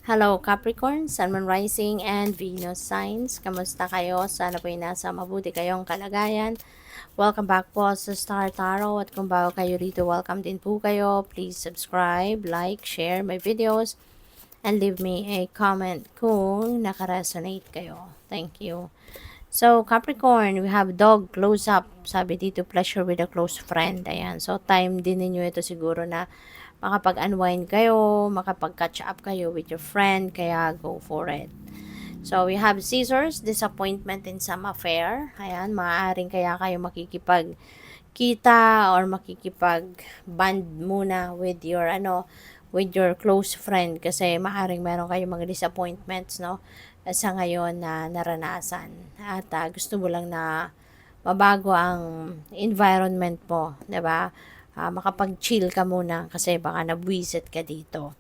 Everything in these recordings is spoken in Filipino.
Hello Capricorn, Sun, Moon, Rising, and Venus signs. Kamusta kayo? Sana po nasa mabuti kayong kalagayan. Welcome back po sa Star Tarot. At kung bago kayo rito, welcome din po kayo. Please subscribe, like, share my videos, and leave me a comment kung nakaresonate kayo. Thank you. So, Capricorn, we have dog close up. Sabi dito, pleasure with a close friend. Ayan. So, time din ninyo ito siguro na makapag-unwind kayo, makapag-catch up kayo with your friend, kaya go for it. So, we have scissors, disappointment in some affair. Ayan, maaaring kaya kayo makikipag-kita or makikipag-band muna with your, with your close friend kasi maaaring meron kayong mga disappointments, no? Sa ngayon na naranasan. At gusto mo lang na mabago ang environment mo, 'di ba? Makapag-chill ka muna kasi baka nabwisit ka dito.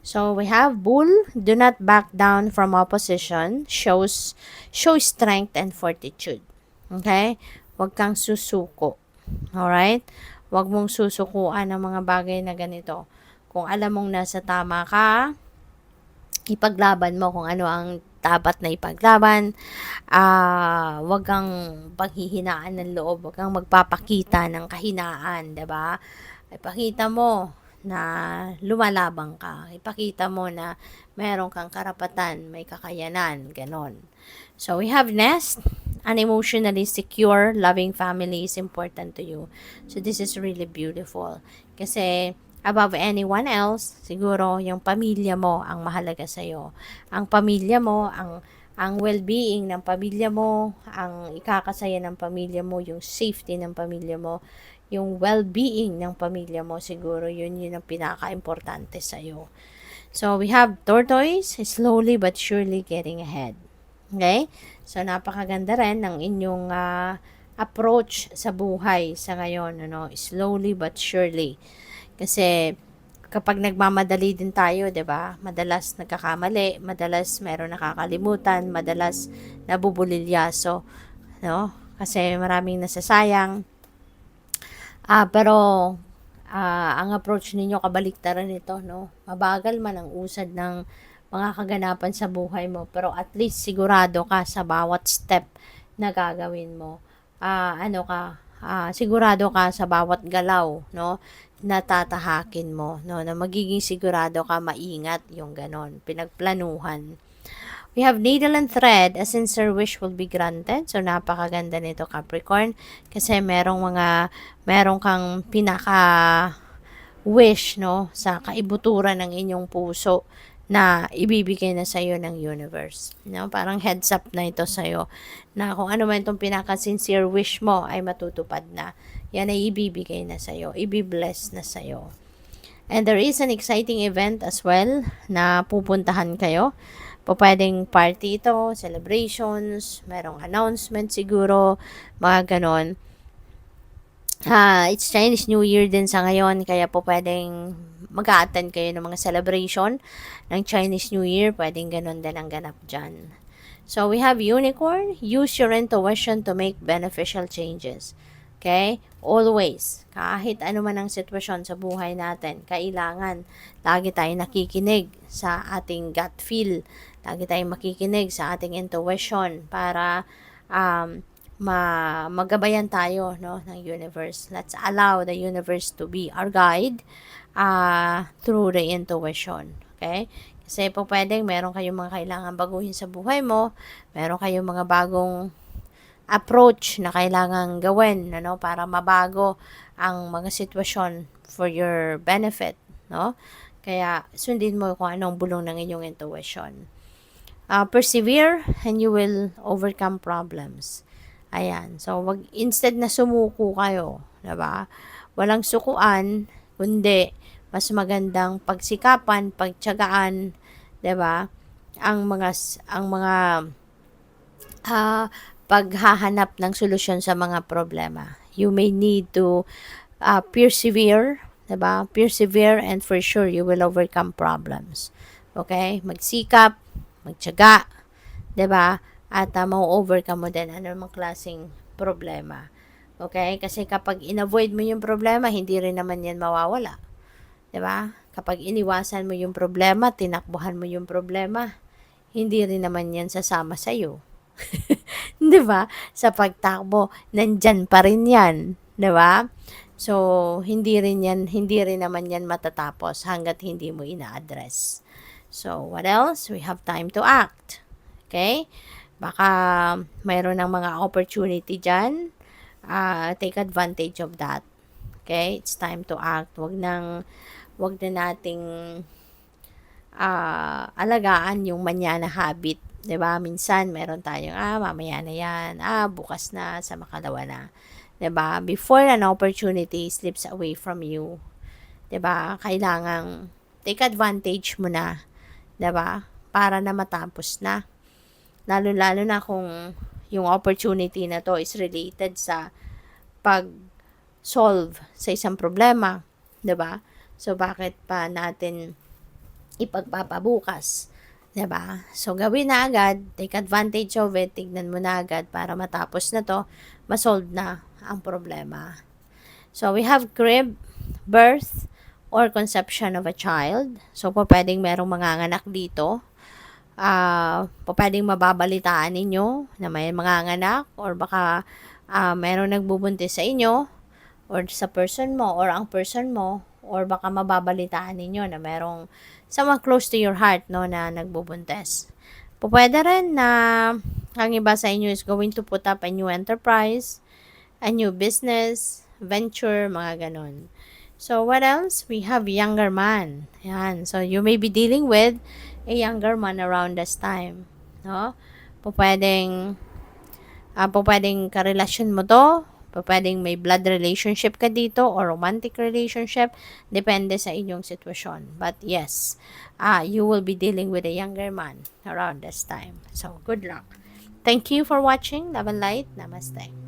So we have bull, do not back down from opposition, show strength and fortitude. Okay? Huwag kang susuko. Alright? Huwag mong susukuan ng mga bagay na ganito. Kung alam mong nasa tama ka, ipaglaban mo kung ano ang dapat na ipaglaban. Wag kang paghihinaan ng loob, wag kang magpapakita ng kahinaan, 'di ba? Ipakita mo na lumalabang ka. Ipakita mo na meron kang karapatan, may kakayanan, ganon. So we have nest. An emotionally secure, loving family is important to you. So this is really beautiful. Kasi above anyone else, siguro yung pamilya mo ang mahalaga sa iyo. Ang pamilya mo, ang well-being ng pamilya mo, ang ikakasaya ng pamilya mo, yung safety ng pamilya mo, yung well-being ng pamilya mo, siguro yun ang pinaka-importante sa iyo. So we have tortoise, slowly but surely getting ahead. Okay? So napakaganda rin ng inyong approach sa buhay sa ngayon, slowly but surely. Kasi kapag nagmamadali din tayo, 'di ba? Madalas nagkakamali, madalas meron nakakalimutan, madalas nabubulilyaso, no? Kasi maraming nasasayang. Pero ang approach ninyo kabaliktaran nito, no? Mabagal man ang usad ng mga kaganapan sa buhay mo, pero at least sigurado ka sa bawat step na gagawin mo. Sigurado ka sa bawat galaw, no? Natatahakin mo, no? Na magiging sigurado ka, maingat yung ganon, pinagplanuhan. We have needle and thread, a sincere wish will be granted. So, napakaganda nito, Capricorn. Kasi meron kang pinaka-wish, no? Sa kaibuturan ng inyong puso na ibibigay na sa'yo ng universe. No? Parang heads up na ito sa'yo na kung ano man itong pinaka-sincere wish mo ay matutupad na. Yan ay ibibigay na sa'yo. Ibibless na sa'yo. And there is an exciting event as well na pupuntahan kayo. Pwedeng party ito, celebrations, merong announcement siguro, mga ganon. It's Chinese New Year din sa ngayon, kaya pwedeng mag-a-attend kayo ng mga celebration ng Chinese New Year, pwedeng ganon din ang ganap dyan. So we have unicorn, use your intuition to make beneficial changes. Okay? Always, kahit ano man ang sitwasyon sa buhay natin, kailangan lagi tayong nakikinig sa ating gut feel. Lagi tayong makikinig sa ating intuition para magabayan tayo, no, ng universe. Let's allow the universe to be our guide through the intuition. Okay? Kasi pwedeng meron kayong mga kailangan baguhin sa buhay mo, meron kayong mga bagong approach na kailangan gawin, para mabago ang mga sitwasyon for your benefit, no? Kaya sundin mo kung anong bulong ng inyong intuition. Persevere and you will overcome problems. Ayan. So, instead na sumuko kayo, 'di ba? Walang sukuan, kundi mas magandang pagsikapan, pagtiyagaan, 'di ba? Ang mga paghahanap ng solusyon sa mga problema. You may need to persevere, 'di ba? Persevere and for sure you will overcome problems. Okay? Magsikap, magtiyaga, 'di ba? At ma-overcome mo din anumang klaseng problema. Okay? Kasi kapag in-avoid mo yung problema, hindi rin naman yan mawawala. 'Di ba? Kapag iniwasan mo yung problema, tinakbuhan mo yung problema, hindi rin naman yan sasama sa'yo. 'Di ba? Sa pagtakbo, nandyan pa rin yan. 'Di ba? So, hindi rin naman yan matatapos hanggat hindi mo ina-address. So, what else? We have time to act. Okay? Baka mayroon ng mga opportunity dyan. Take advantage of that. Okay? It's time to act. Wag na nating alagaan yung manyana habit. 'Di ba? Minsan meron tayong mamaya na 'yan, bukas na, sa makalawa na. 'Di ba? Before an opportunity slips away from you, 'di ba? Kailangang take advantage mo na, 'di ba? Para na matapos na. Lalo-lalo na kung yung opportunity na to is related sa pag-solve sa isang problema, 'di ba? So bakit pa natin ipagpapabukas, 'di ba? So gawin na agad, take advantage of it, tignan mo na agad para matapos na 'to, ma-solve na ang problema. So we have crib, birth, or conception of a child. So pwedeng merong manganganak dito. Pwedeng mababalitaan ninyo na may manganganak, or baka merong nagbubuntis sa inyo or sa person mo or ang person mo, or baka mababalitaan ninyo na merong someone close to your heart, no, na nagbubuntis. Pwede rin na ang iba sa inyo is going to put up a new enterprise, a new business, venture, mga ganon. So, what else? We have younger man. Yan. So, you may be dealing with a younger man around this time. No? Pwedeng karelasyon mo to. Pwedeng may blood relationship ka dito or romantic relationship. Depende sa inyong sitwasyon. But yes, you will be dealing with a younger man around this time. So, good luck. Thank you for watching. Love and light. Namaste.